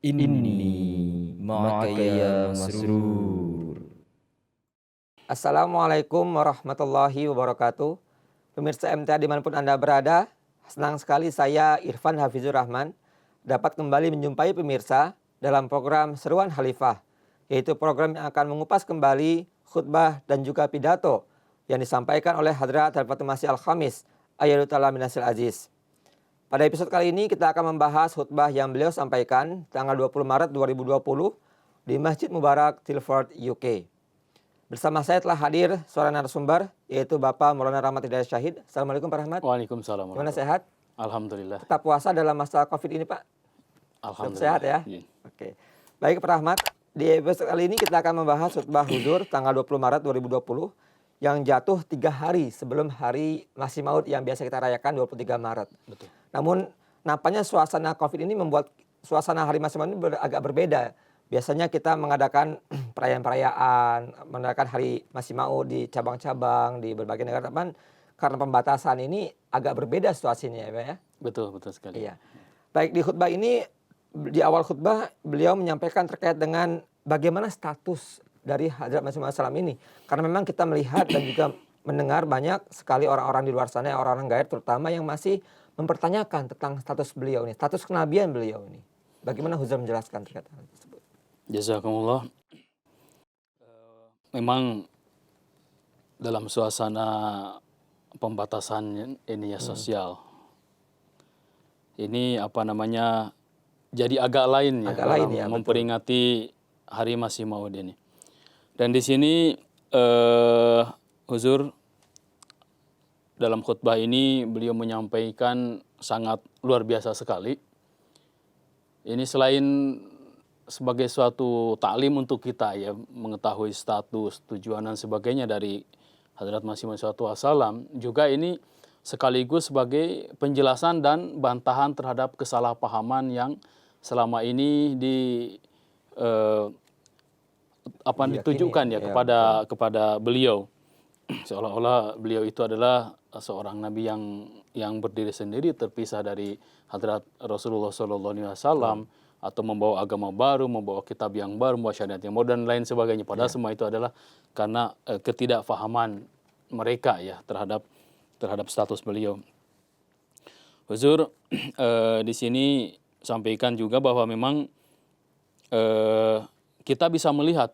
Inni ma'akaya masrur. Assalamualaikum warahmatullahi wabarakatuh. Pemirsa MTA dimanapun Anda berada, senang sekali saya Irfan Hafizur Rahman dapat kembali menjumpai pemirsa dalam program Seruan Khalifah, yaitu program yang akan mengupas kembali khutbah dan juga pidato yang disampaikan oleh Hadrat Al-Fatih Masih Al-Khamis Ayyadhu Ta'ala Minasil Aziz. Pada episode kali ini kita akan membahas khutbah yang beliau sampaikan tanggal 20 Maret 2020 di Masjid Mubarak, Tilford, UK. Bersama saya telah hadir seorang narasumber, yaitu Bapak Maulana Rahmat Hidayat Syahid. Assalamualaikum Pak Rahmat. Waalaikumsalam. Gimana, sehat? Alhamdulillah. Tetap puasa dalam masa COVID ini, Pak? Alhamdulillah. Sehat ya? Oke. Baik Pak Rahmat, di episode kali ini kita akan membahas khutbah huzur tanggal 20 Maret 2020 yang jatuh 3 hari sebelum hari Masih Maud yang biasa kita rayakan 23 Maret. Betul. Namun nampaknya suasana COVID ini membuat suasana hari Masih Maud ini agak berbeda. Biasanya kita mengadakan perayaan-perayaan, mengadakan hari Masih Maud di cabang-cabang, di berbagai negara. Tapi karena pembatasan ini agak berbeda situasinya ya Pak ya? Betul sekali. Iya. Baik, di khutbah ini, di awal khutbah beliau menyampaikan terkait dengan bagaimana status dari Hadrat Masih Maud Salam ini. Karena memang kita melihat dan juga mendengar banyak sekali orang-orang di luar sana, orang-orang gaib terutama yang masih mempertanyakan tentang status beliau ini, status kenabian beliau ini. Bagaimana Huzur menjelaskan terkait hal tersebut? Jazakumullah. Memang dalam suasana pembatasan ini ya sosial, ini jadi agak lain ya dalam memperingati hari Masih Maud ini. Dan di sini Huzur dalam khutbah ini beliau menyampaikan sangat luar biasa sekali. Ini selain sebagai suatu taklim untuk kita ya, mengetahui status, tujuan dan sebagainya dari Hadrat Masih Maud SAW, juga ini sekaligus sebagai penjelasan dan bantahan terhadap kesalahpahaman yang selama ini ditujukan ya kepada beliau, seolah-olah beliau itu adalah seorang nabi yang berdiri sendiri, terpisah dari Hadrat Rasulullah SAW, atau membawa agama baru, membawa kitab yang baru, membawa syariat yang baru dan lain sebagainya. Padahal semua itu adalah karena ketidakfahaman mereka ya terhadap status beliau. Huzur di sini sampaikan juga bahwa memang kita bisa melihat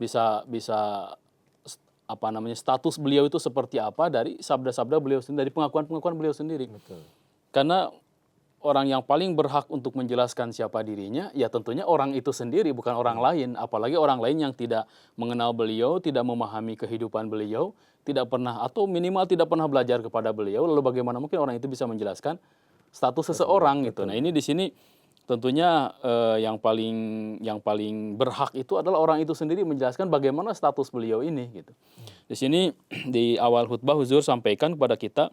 status beliau itu seperti apa dari sabda-sabda beliau sendiri, dari pengakuan beliau sendiri. Betul. Karena orang yang paling berhak untuk menjelaskan siapa dirinya ya tentunya orang itu sendiri, bukan orang lain. Apalagi orang lain yang tidak mengenal beliau, tidak memahami kehidupan beliau, tidak pernah atau minimal tidak pernah belajar kepada beliau. Lalu bagaimana mungkin orang itu bisa menjelaskan status seseorang gitu. Nah, ini di sini tentunya yang paling berhak itu adalah orang itu sendiri menjelaskan bagaimana status beliau ini gitu. Di sini di awal khutbah Huzur sampaikan kepada kita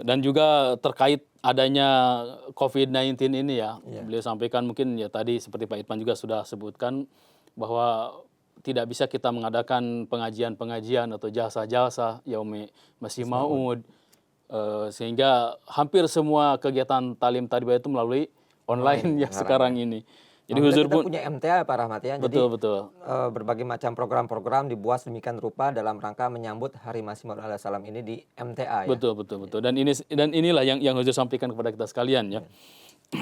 dan juga terkait adanya COVID-19 ini ya. Beliau sampaikan mungkin ya tadi seperti Pak Itman juga sudah sebutkan bahwa tidak bisa kita mengadakan pengajian-pengajian atau jalsa-jalsa Yaumi Masih Maud. Sehingga hampir semua kegiatan talim tarbiyah itu melalui online ya sekarang ini. Jadi Huzur pun punya MTA Pak Rahmat ya. Betul. Berbagai macam program-program dibuat sedemikian rupa dalam rangka menyambut Hari Masih Maud alaihissalam ini di MTA ya. Betul. Dan inilah yang Huzur sampaikan kepada kita sekalian ya.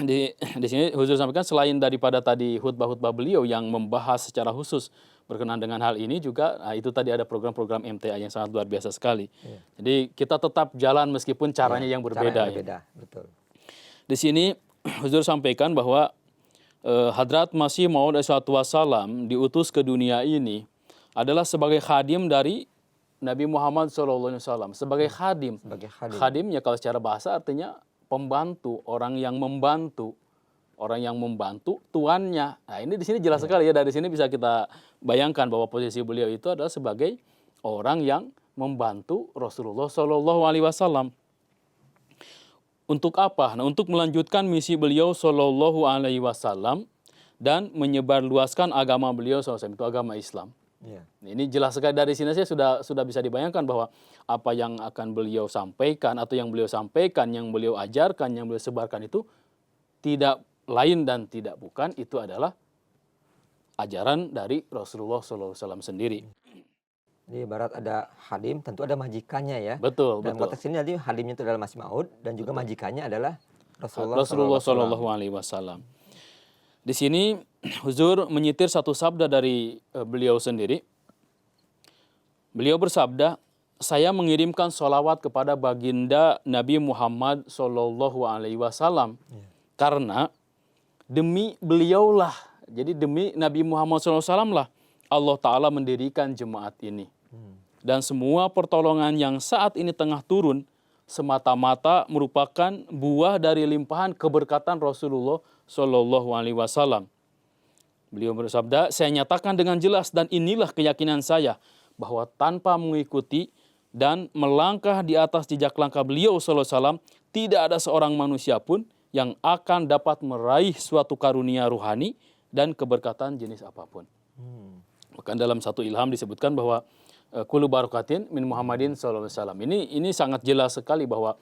Di sini Huzur sampaikan selain daripada tadi khutbah-khutbah beliau yang membahas secara khusus berkenaan dengan hal ini juga, itu tadi ada program-program MTA yang sangat luar biasa sekali. Jadi kita tetap jalan meskipun caranya yang berbeda. Ya. Betul. Di sini Huzur sampaikan bahwa Hadrat Masih Maud SAW diutus ke dunia ini adalah sebagai khadim dari Nabi Muhammad SAW. Sebagai khadim. Khadimnya kalau secara bahasa artinya pembantu, orang yang membantu tuannya. Nah, ini di sini jelas sekali ya, dari sini bisa kita bayangkan bahwa posisi beliau itu adalah sebagai orang yang membantu Rasulullah SAW. Untuk apa? Nah, untuk melanjutkan misi beliau SAW dan menyebarluaskan agama beliau SAW, itu agama Islam. Ini jelas sekali dari sini saya sudah bisa dibayangkan bahwa apa yang akan beliau sampaikan atau yang beliau sampaikan, yang beliau ajarkan, yang beliau sebarkan itu tidak lain dan tidak bukan itu adalah ajaran dari Rasulullah SAW sendiri. Jadi ibarat ada hadim, tentu ada majikannya ya. Betul, Dalam betul. konteks ini jadi hadimnya itu adalah Masih Maud dan juga majikannya adalah Rasulullah Rasulullah. SAW. Di sini Huzur menyitir satu sabda dari beliau sendiri. Beliau bersabda, saya mengirimkan sholawat kepada baginda Nabi Muhammad SAW karena demi beliaulah, jadi demi Nabi Muhammad SAW lah Allah Ta'ala mendirikan jemaat ini. Dan semua pertolongan yang saat ini tengah turun semata-mata merupakan buah dari limpahan keberkatan Rasulullah SAW. Beliau bersabda, saya nyatakan dengan jelas dan inilah keyakinan saya bahwa tanpa mengikuti dan melangkah di atas jejak langkah beliau SAW, tidak ada seorang manusia pun yang akan dapat meraih suatu karunia ruhani dan keberkatan jenis apapun. Bahkan dalam satu ilham disebutkan bahwa kullu barakatin min Muhammadin sallallahu alaihi wasallam. Ini sangat jelas sekali bahwa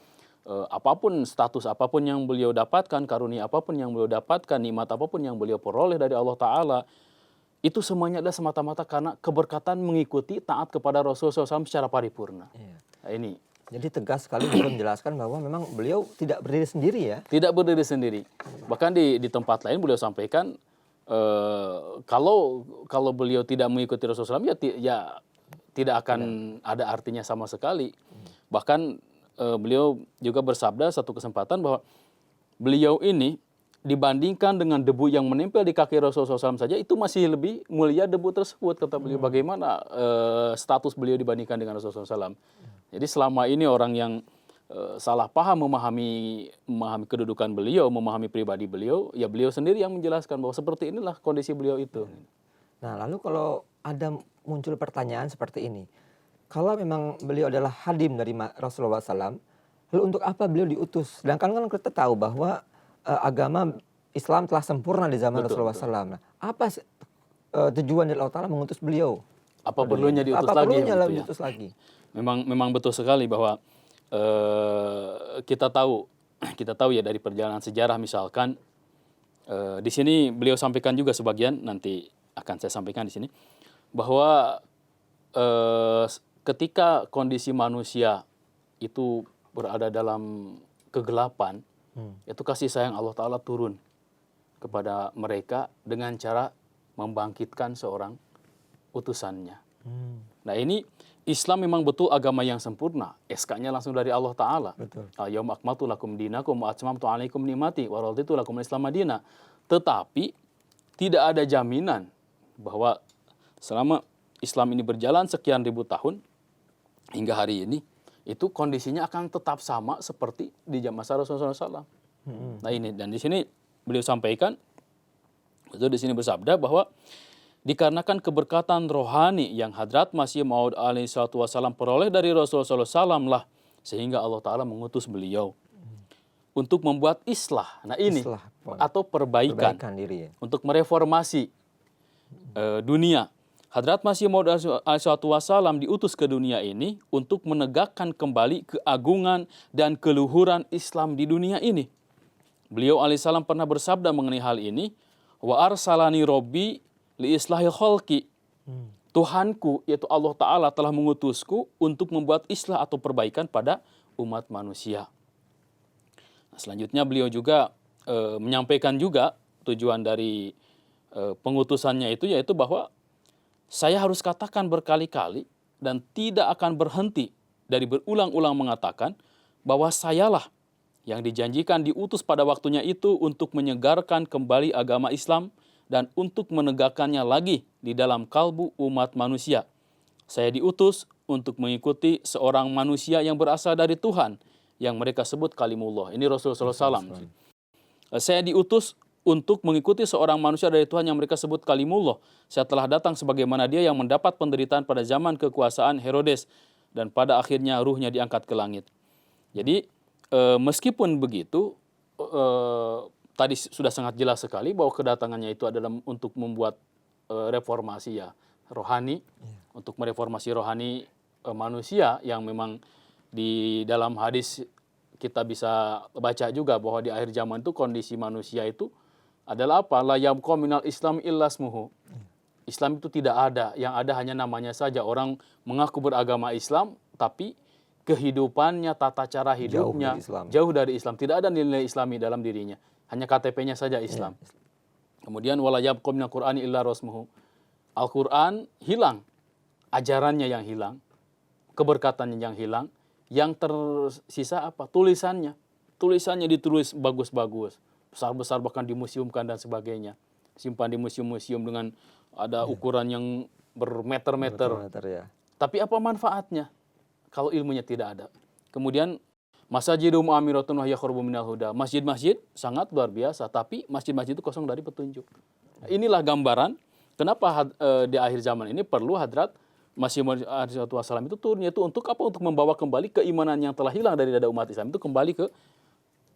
apapun status apapun yang beliau dapatkan, karunia apapun yang beliau dapatkan, nikmat apapun yang beliau peroleh dari Allah Ta'ala, itu semuanya adalah semata-mata karena keberkatan mengikuti taat kepada Rasulullah SAW secara paripurna. Nah, ini. Jadi tegas sekali beliau menjelaskan bahwa memang beliau tidak berdiri sendiri ya. Tidak berdiri sendiri. Bahkan di tempat lain beliau sampaikan, kalau beliau tidak mengikuti Rasulullah SAW, ya tidak akan ada artinya sama sekali. Bahkan beliau juga bersabda satu kesempatan bahwa beliau ini dibandingkan dengan debu yang menempel di kaki Rasulullah SAW saja itu masih lebih mulia debu tersebut, kata beliau. Bagaimana status beliau dibandingkan dengan Rasulullah SAW. Jadi selama ini orang yang salah paham memahami kedudukan beliau, memahami pribadi beliau, ya beliau sendiri yang menjelaskan bahwa seperti inilah kondisi beliau itu. Nah lalu kalau ada muncul pertanyaan seperti ini, kalau memang beliau adalah hadim dari Rasulullah SAW, lalu untuk apa beliau diutus? Sedangkan kan kita tahu bahwa agama Islam telah sempurna di zaman Rasulullah SAW. Nah, apa tujuan dari Allah Ta'ala mengutus beliau? Apa perlunya diutus apa lagi? perlunya Gitu ya. diutus lagi? Memang betul sekali bahwa kita tahu ya dari perjalanan sejarah misalkan di sini beliau sampaikan juga sebagian, nanti akan saya sampaikan di sini bahwa ketika kondisi manusia itu berada dalam kegelapan, itu kasih sayang Allah Ta'ala turun kepada mereka dengan cara membangkitkan seorang utusannya. Nah ini Islam memang betul agama yang sempurna. SK-nya langsung dari Allah Ta'ala. Yauma akmaltu lakum dinakum wa atmamtu alaikum ni'mati wa raditu lakum al-Islam madina. Tetapi tidak ada jaminan bahwa selama Islam ini berjalan sekian ribu tahun hingga hari ini, itu kondisinya akan tetap sama seperti di masa Rasulullah SAW. Nah ini, dan di sini beliau sampaikan, di sini bersabda bahwa dikarenakan keberkatan rohani yang Hadrat Masih Maud alaihi salatu wassalam peroleh dari Rasulullah SAW lah, sehingga Allah Ta'ala mengutus beliau untuk membuat islah. Nah ini, atau perbaikan diri ya. Untuk mereformasi dunia. Hadrat Masih Maud alaihi salatu wassalam diutus ke dunia ini untuk menegakkan kembali keagungan dan keluhuran Islam di dunia ini. Beliau alaihissalam pernah bersabda mengenai hal ini, wa arsalani robbi li islahil khalqi. Tuhanku yaitu Allah Ta'ala telah mengutusku untuk membuat islah atau perbaikan pada umat manusia. Nah, selanjutnya beliau juga menyampaikan juga tujuan dari pengutusannya itu, yaitu bahwa saya harus katakan berkali-kali dan tidak akan berhenti dari berulang-ulang mengatakan bahwa sayalah yang dijanjikan diutus pada waktunya itu untuk menyegarkan kembali agama Islam dan untuk menegakkannya lagi di dalam kalbu umat manusia. Saya diutus untuk mengikuti seorang manusia yang berasal dari Tuhan yang mereka sebut kalimullah. Ini Rasulullah SAW. Saya diutus untuk mengikuti seorang manusia dari Tuhan yang mereka sebut kalimullah. Saya telah datang sebagaimana dia yang mendapat penderitaan pada zaman kekuasaan Herodes dan pada akhirnya ruhnya diangkat ke langit. Jadi meskipun begitu, tadi sudah sangat jelas sekali bahwa kedatangannya itu adalah untuk membuat reformasi ya rohani, untuk mereformasi rohani manusia yang memang di dalam hadis kita bisa baca juga bahwa di akhir zaman itu kondisi manusia itu adalah apa? La yabqa minal Islam illa ismuhu. Islam itu tidak ada, yang ada hanya namanya saja. Orang mengaku beragama Islam, tapi kehidupannya, tata cara hidupnya jauh dari Islam. Tidak ada nilai Islami dalam dirinya. Hanya KTP-nya saja Islam. Kemudian wala yabqa minal Qur'ani illa rasmuhu. Al-Quran hilang, ajarannya yang hilang, keberkatannya yang hilang, yang tersisa apa? Tulisannya. Tulisannya ditulis bagus-bagus, besar-besar bahkan dimuseumkan dan sebagainya. Simpan di museum-museum dengan ada ukuran yang bermeter-meter. Ya. Tapi apa manfaatnya kalau ilmunya tidak ada? Kemudian masajidum amiratun wa hiya khurbu minal huda. Masjid-masjid sangat luar biasa, tapi masjid-masjid itu kosong dari petunjuk. Nah, inilah gambaran kenapa di akhir zaman ini perlu Hadrat Masih Maud SAW itu turun, yaitu untuk apa? Untuk membawa kembali keimanan yang telah hilang dari dada umat Islam itu kembali ke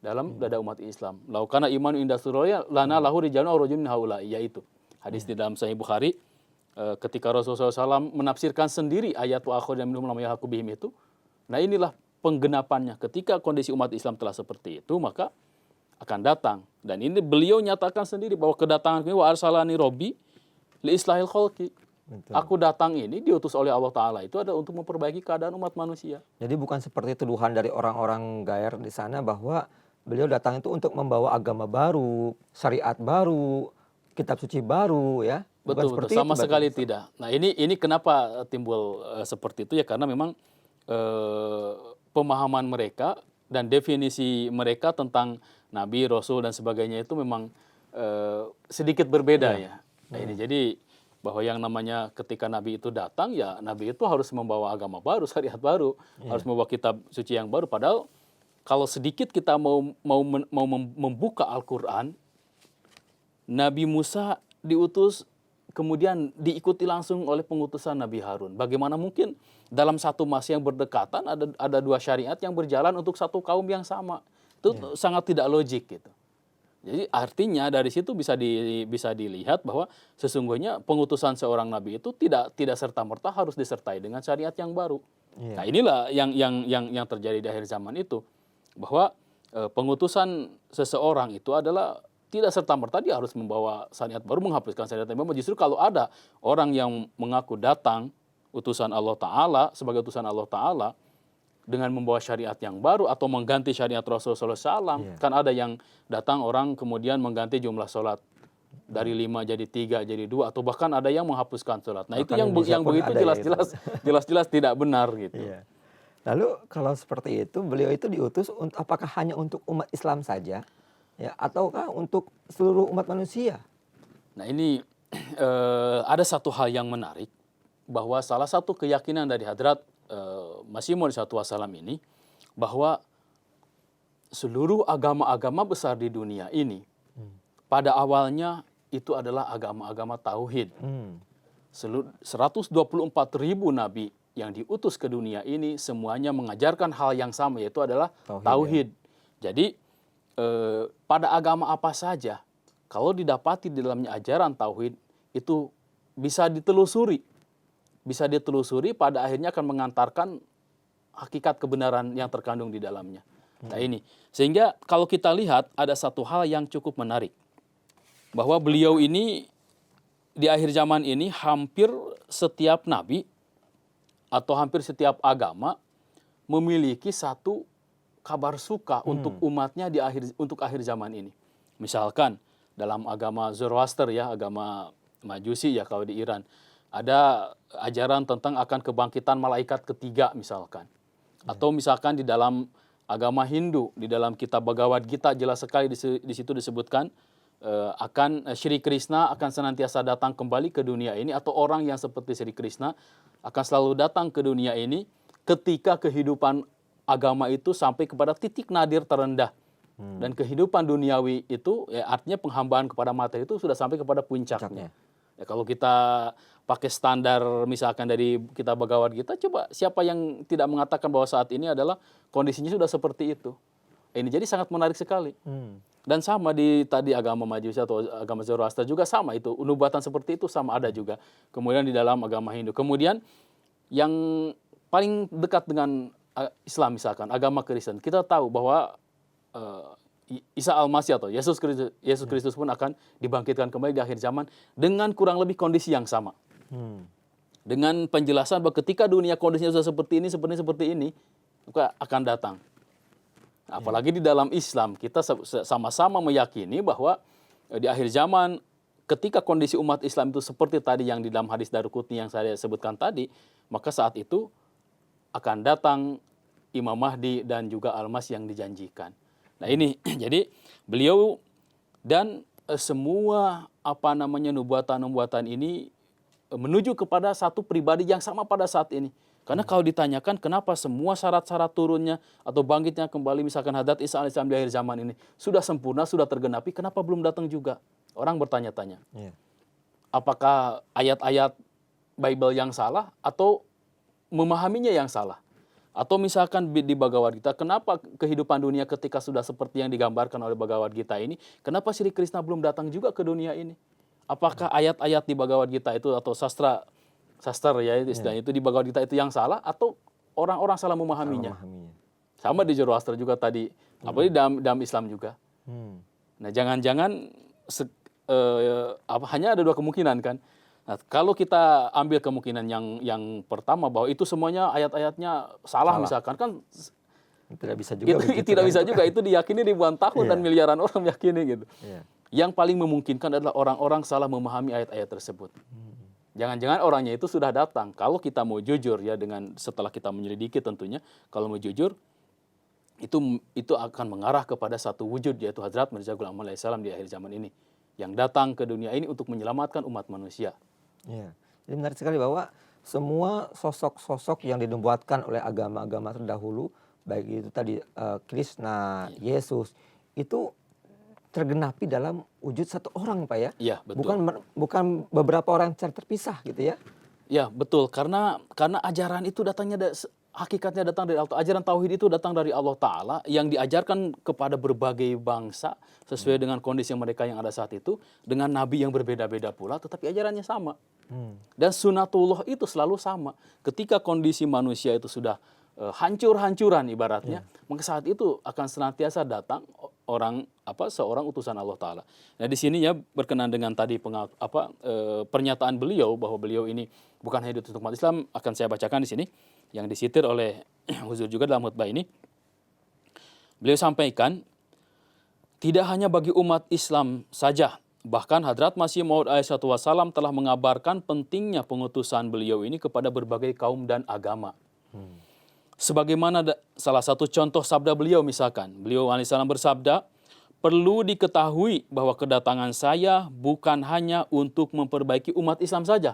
dalam dada umat Islam. Lau kana imanu inda suraya lana lahu rijalun aw rajulun min haula'i, yaitu hadis di dalam Sahih Bukhari ketika Rasulullah SAW menafsirkan sendiri ayat wa akhir dan minhum lam yahqu bihim itu. Nah, inilah penggenapannya. Ketika kondisi umat Islam telah seperti itu, maka akan datang. Dan ini beliau nyatakan sendiri bahwa kedatangan wa arsalani robbi li islahil khalqi. Aku datang ini diutus oleh Allah Ta'ala itu adalah untuk memperbaiki keadaan umat manusia. Jadi bukan seperti tuduhan dari orang-orang Gair di sana bahwa beliau datang itu untuk membawa agama baru, syariat baru, kitab suci baru, ya. Betul, sama sekali tidak. Nah, ini kenapa timbul seperti itu ya, karena memang pemahaman mereka dan definisi mereka tentang Nabi, Rasul dan sebagainya itu memang sedikit berbeda ya. Nah, ini jadi bahwa yang namanya ketika Nabi itu datang, ya Nabi itu harus membawa agama baru, syariat baru, harus membawa kitab suci yang baru. Padahal kalau sedikit kita mau membuka Al-Quran, Nabi Musa diutus kemudian diikuti langsung oleh pengutusan Nabi Harun. Bagaimana mungkin dalam satu masa yang berdekatan ada dua syariat yang berjalan untuk satu kaum yang sama? Itu sangat tidak logik gitu. Jadi artinya dari situ bisa dilihat bahwa sesungguhnya pengutusan seorang nabi itu tidak serta-merta harus disertai dengan syariat yang baru. Nah, inilah yang terjadi di akhir zaman itu, bahwa pengutusan seseorang itu adalah tidak serta-merta dia harus membawa syariat baru, menghapuskan syariat yang baru. Justru kalau ada orang yang mengaku datang utusan Allah Ta'ala sebagai utusan Allah Ta'ala dengan membawa syariat yang baru atau mengganti syariat Rasulullah SAW. Kan ada yang datang orang kemudian mengganti jumlah sholat dari 5 jadi 3 jadi 2, atau bahkan ada yang menghapuskan sholat. Nah, itu yang begitu jelas-jelas tidak benar gitu. Lalu kalau seperti itu, beliau itu diutus apakah hanya untuk umat Islam saja, ya, ataukah untuk seluruh umat manusia? Nah, ini ada satu hal yang menarik, bahwa salah satu keyakinan dari Hadrat Masih Maud SAW ini, bahwa seluruh agama-agama besar di dunia ini pada awalnya itu adalah agama-agama tauhid. 124.000 nabi yang diutus ke dunia ini semuanya mengajarkan hal yang sama, yaitu adalah tauhid. Jadi pada agama apa saja kalau didapati di dalamnya ajaran tauhid itu bisa ditelusuri pada akhirnya akan mengantarkan hakikat kebenaran yang terkandung di dalamnya. Nah, ini sehingga kalau kita lihat ada satu hal yang cukup menarik, bahwa beliau ini di akhir zaman ini hampir setiap nabi atau hampir setiap agama memiliki satu kabar suka untuk umatnya untuk akhir zaman ini. Misalkan dalam agama Zoroaster, ya, agama Majusi ya kalau di Iran, ada ajaran tentang akan kebangkitan malaikat ketiga misalkan. Atau misalkan di dalam agama Hindu, di dalam kitab Bhagavad Gita jelas sekali di situ disebutkan akan Sri Krishna akan senantiasa datang kembali ke dunia ini, atau orang yang seperti Sri Krishna akan selalu datang ke dunia ini ketika kehidupan agama itu sampai kepada titik nadir terendah. Dan kehidupan duniawi itu, ya, artinya penghambaan kepada materi itu sudah sampai kepada puncaknya. Ya, kalau kita pakai standar misalkan dari kitab Bhagavad Gita, coba siapa yang tidak mengatakan bahwa saat ini adalah kondisinya sudah seperti itu. Ini jadi sangat menarik sekali. Dan sama di tadi agama Majusi atau agama Zoroaster juga sama itu. Nubuatan seperti itu sama ada juga. Kemudian di dalam agama Hindu. Kemudian yang paling dekat dengan Islam misalkan, agama Kristen. Kita tahu bahwa Isa Al-Masih atau Yesus Kristus pun akan dibangkitkan kembali di akhir zaman dengan kurang lebih kondisi yang sama. Dengan penjelasan bahwa ketika dunia kondisinya sudah seperti ini, maka akan datang. Apalagi di dalam Islam, kita sama-sama meyakini bahwa di akhir zaman, ketika kondisi umat Islam itu seperti tadi yang di dalam hadis Daruqutni yang saya sebutkan tadi, maka saat itu akan datang Imam Mahdi dan juga Al-Masih yang dijanjikan. Nah ini, jadi beliau dan semua nubuatan ini menuju kepada satu pribadi yang sama pada saat ini. Karena kalau ditanyakan kenapa semua syarat-syarat turunnya atau bangkitnya kembali misalkan Hadrat Isa alaihissalam di akhir zaman ini sudah sempurna, sudah tergenapi, kenapa belum datang juga? Orang bertanya-tanya. Apakah ayat-ayat Bible yang salah atau memahaminya yang salah? Atau misalkan di Bhagavad Gita, kenapa kehidupan dunia ketika sudah seperti yang digambarkan oleh Bhagavad Gita ini, kenapa Sri Krishna belum datang juga ke dunia ini? Apakah ayat-ayat di Bhagavad Gita itu atau sastra ya istilahnya itu di Bhagavad Gita itu yang salah atau orang-orang salah memahaminya? Sama di Zoroaster juga tadi, apalagi dalam Islam juga. Nah, jangan-jangan hanya ada dua kemungkinan kan. Nah, kalau kita ambil kemungkinan yang pertama bahwa itu semuanya ayat-ayatnya salah misalkan kan tidak bisa juga. Tidak bisa juga, itu diyakini ribuan tahun dan miliaran orang meyakini gitu. Yang paling memungkinkan adalah orang-orang salah memahami ayat-ayat tersebut. Jangan-jangan orangnya itu sudah datang. Kalau kita mau jujur ya, dengan setelah kita menyelidiki tentunya, kalau mau jujur itu akan mengarah kepada satu wujud, yaitu Hadrat Mirza Ghulam Ahmad alaihissalam di akhir zaman ini, yang datang ke dunia ini untuk menyelamatkan umat manusia. Jadi menarik sekali bahwa semua sosok-sosok yang dinubuatkan oleh agama-agama terdahulu, baik itu tadi Krishna, Yesus, itu tergenapi dalam wujud satu orang, Pak ya? Iya, betul. Bukan beberapa orang secara terpisah gitu ya? Ya, betul. Karena ajaran itu hakikatnya datang dari Allah. Ajaran tauhid itu datang dari Allah Ta'ala yang diajarkan kepada berbagai bangsa sesuai dengan kondisi mereka yang ada saat itu, dengan nabi yang berbeda-beda pula, tetapi ajarannya sama. Dan sunatullah itu selalu sama. Ketika kondisi manusia itu sudah hancur-hancuran ibaratnya, maka saat itu akan senantiasa datang seorang utusan Allah Ta'ala. Nah di sini ya berkenan dengan tadi pernyataan beliau bahwa beliau ini bukan hanya untuk umat Islam, akan saya bacakan di sini yang disitir oleh Huzur juga dalam khutbah ini. Beliau sampaikan, tidak hanya bagi umat Islam saja, bahkan Hadrat Masih Maud alaihissalatu wassalam telah mengabarkan pentingnya pengutusan beliau ini kepada berbagai kaum dan agama. Sebagaimana salah satu contoh sabda beliau misalkan, beliau alaihissalam bersabda, perlu diketahui bahwa kedatangan saya bukan hanya untuk memperbaiki umat Islam saja.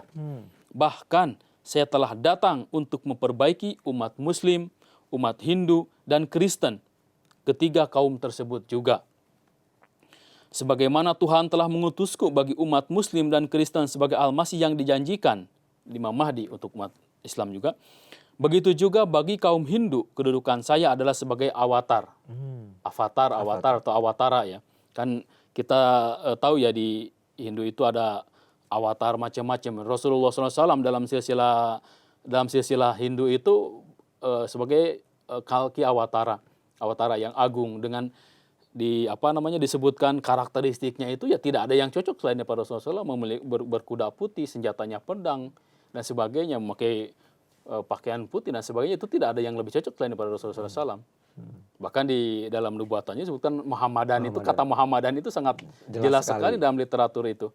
Bahkan saya telah datang untuk memperbaiki umat Muslim, umat Hindu, dan Kristen. Ketiga kaum tersebut juga. Sebagaimana Tuhan telah mengutusku bagi umat Muslim dan Kristen sebagai Al-Masih yang dijanjikan, Imam Mahdi untuk umat Islam juga. Begitu juga bagi kaum Hindu, kedudukan saya adalah sebagai avatar. Avatar atau awatara ya. Kan kita tahu ya di Hindu itu ada avatar macam-macam. Rasulullah SAW dalam silsilah Hindu itu sebagai kalki awatara yang agung, dengan disebutkan karakteristiknya itu ya tidak ada yang cocok selain daripada Rasulullah SAW, berkuda putih, senjatanya pedang dan sebagainya, memakai pakaian putih dan sebagainya, itu tidak ada yang lebih cocok selain daripada Rasulullah SAW. Bahkan di dalam nubuatannya disebutkan Muhammadan. Itu kata Muhammadan itu sangat jelas sekali dalam literatur itu.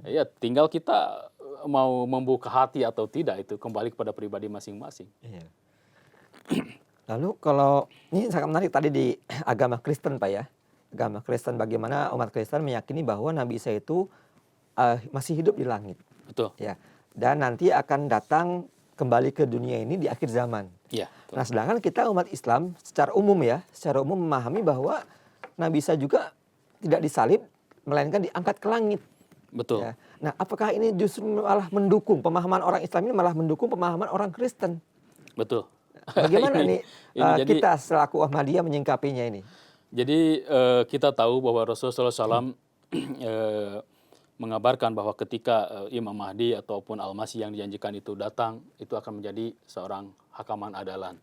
Ya, tinggal kita mau membuka hati atau tidak, itu kembali kepada pribadi masing-masing. Lalu kalau ini sangat menarik tadi di agama Kristen, Pak ya. Agama Kristen, bagaimana umat Kristen meyakini bahwa Nabi Isa itu masih hidup di langit. Betul. Ya. Dan nanti akan datang kembali ke dunia ini di akhir zaman. Ya, nah, sedangkan kita umat Islam secara umum memahami bahwa Nabi Isa juga tidak disalib, melainkan diangkat ke langit. Betul. Ya. Nah, apakah ini justru malah mendukung pemahaman orang Islam ini, malah mendukung pemahaman orang Kristen? Betul. Bagaimana kita selaku Ahmadiyah menyingkapinya ini? Jadi kita tahu bahwa Rasulullah SAW mengabarkan bahwa ketika Imam Mahdi ataupun Al-Masih yang dijanjikan itu datang, itu akan menjadi seorang hakaman adalan.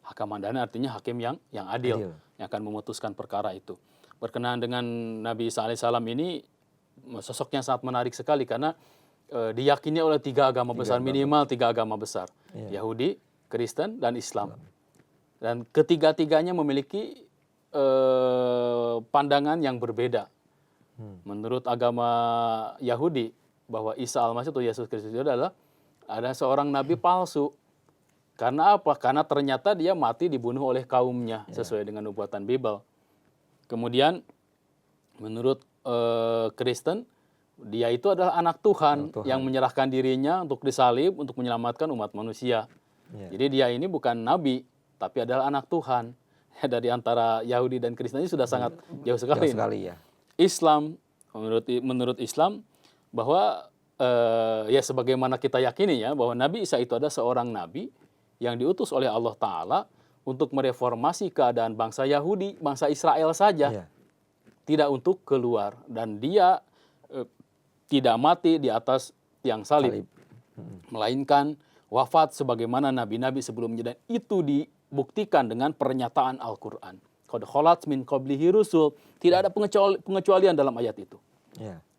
Hakaman adalan artinya hakim yang adil, yang akan memutuskan perkara itu. berkenaan dengan Nabi Isa alaihissalam ini sosok yang sangat menarik sekali karena diyakini oleh tiga agama besar, minimal tiga agama besar, Yahudi, Kristen, dan Islam. Dan ketiga-tiganya memiliki pandangan yang berbeda. Menurut agama Yahudi, bahwa Isa Al-Masih atau Yesus Kristus itu adalah ada seorang nabi palsu. Karena apa? Karena ternyata dia mati dibunuh oleh kaumnya sesuai dengan nubuatan Bible. Kemudian menurut Kristen, dia itu adalah anak Tuhan, yang menyerahkan dirinya untuk disalib untuk menyelamatkan umat manusia. Jadi dia ini bukan nabi, tapi adalah anak Tuhan. Dari antara Yahudi dan Kristen ini sudah sangat jauh sekali. Islam, menurut Islam, bahwa ya sebagaimana kita yakini ya, bahwa Nabi Isa itu adalah seorang nabi yang diutus oleh Allah Ta'ala untuk mereformasi keadaan bangsa Yahudi, bangsa Israel saja. Tidak untuk keluar. Dan dia tidak mati di atas tiang salib. Melainkan wafat sebagaimana nabi-nabi sebelumnya. Dan itu dibuktikan dengan pernyataan Al-Quran. Qad khalat min qablihi rusul. Tidak ada pengecualian dalam ayat itu.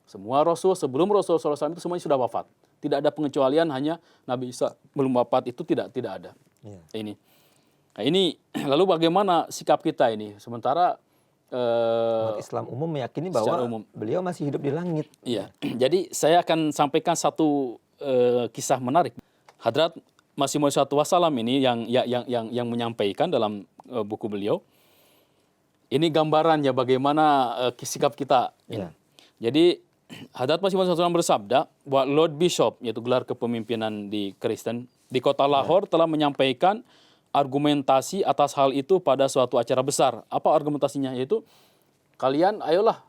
Semua Rasul sebelum Rasul SAW itu semuanya sudah wafat. Tidak ada pengecualian, hanya Nabi Isa belum wafat itu tidak ada. Ini lalu bagaimana sikap kita ini? Sementara umat Islam umum meyakini bahwa beliau masih hidup di langit. Iya. Jadi saya akan sampaikan satu kisah menarik. Hadrat Masih Maud Wassalam ini yang menyampaikan dalam buku beliau. Ini gambarannya bagaimana sikap kita. Jadi Hadrat Masih Maud Wassalam bersabda bahwa Lord Bishop, yaitu gelar kepemimpinan di Kristen, di kota Lahore telah menyampaikan argumentasi atas hal itu pada suatu acara besar. Apa argumentasinya? Yaitu kalian ayolah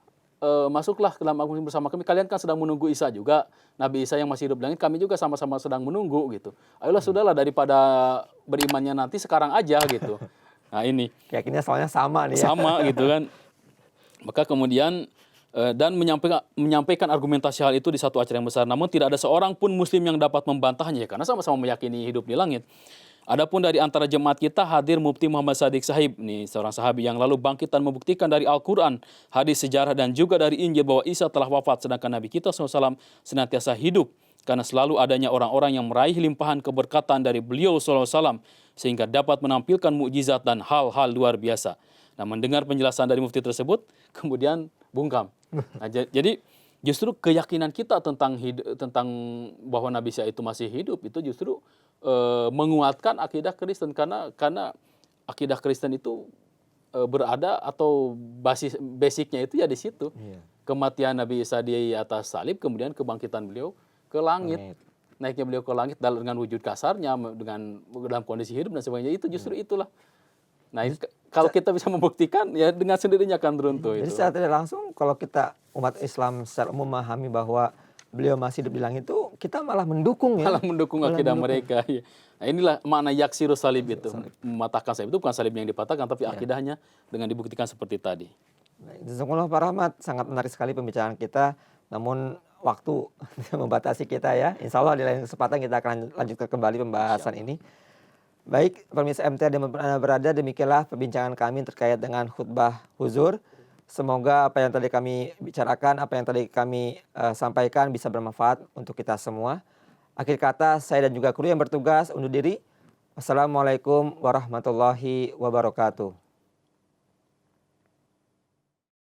masuklah ke dalam argumentasi bersama kami. Kalian kan sedang menunggu Isa juga, Nabi Isa yang masih hidup di langit. Kami juga sama-sama sedang menunggu gitu. Ayolah sudahlah, daripada berimannya nanti sekarang aja gitu. Nah ini keyakinannya soalnya sama nih. Sama gitu kan. Maka kemudian dan menyampaikan argumentasi hal itu di satu acara yang besar. Namun tidak ada seorang pun muslim yang dapat membantahnya karena sama-sama meyakini hidup di langit. Adapun dari antara jemaat kita hadir Mufti Muhammad Shadiq Sahib, nih seorang sahabi yang lalu bangkit dan membuktikan dari Al-Quran, hadis sejarah dan juga dari Injil bahwa Isa telah wafat sedangkan Nabi kita SAW senantiasa hidup. Karena selalu adanya orang-orang yang meraih limpahan keberkatan dari beliau SAW sehingga dapat menampilkan mukjizat dan hal-hal luar biasa. Nah, mendengar penjelasan dari mufti tersebut, kemudian bungkam. Nah, jadi justru keyakinan kita tentang bahwa Nabi Isa itu masih hidup itu justru menguatkan akidah Kristen karena akidah Kristen itu berada atau basicnya itu ya di situ. Kematian Nabi Isa di atas salib, kemudian kebangkitan beliau ke langit. Naiknya beliau ke langit dengan wujud kasarnya, dengan dalam kondisi hidup dan sebagainya, itu justru itulah. Nah, kalau kita bisa membuktikan, ya dengan sendirinya akan runtuh. Jadi secara tidak langsung, kalau kita umat Islam secara umum memahami bahwa beliau masih hidup di langit itu, kita malah mendukung ya. Malah mendukung akidah mereka. Ya. Nah, inilah makna yaksiru salib itu. Mematahkan salib itu bukan salib yang dipatahkan, tapi akidahnya dengan dibuktikan seperti tadi. Jazakumullah Pak Rahmat, sangat menarik sekali pembicaraan kita. Namun waktu membatasi kita ya. Insya Allah di lain kesempatan kita akan lanjutkan kembali pembahasan ini. Baik, pemirsa MTA dimanapun Anda berada, demikianlah perbincangan kami terkait dengan khutbah huzur. Semoga apa yang tadi kami bicarakan, apa yang tadi kami sampaikan bisa bermanfaat untuk kita semua. Akhir kata, saya dan juga kru yang bertugas undur diri. Wassalamualaikum warahmatullahi wabarakatuh.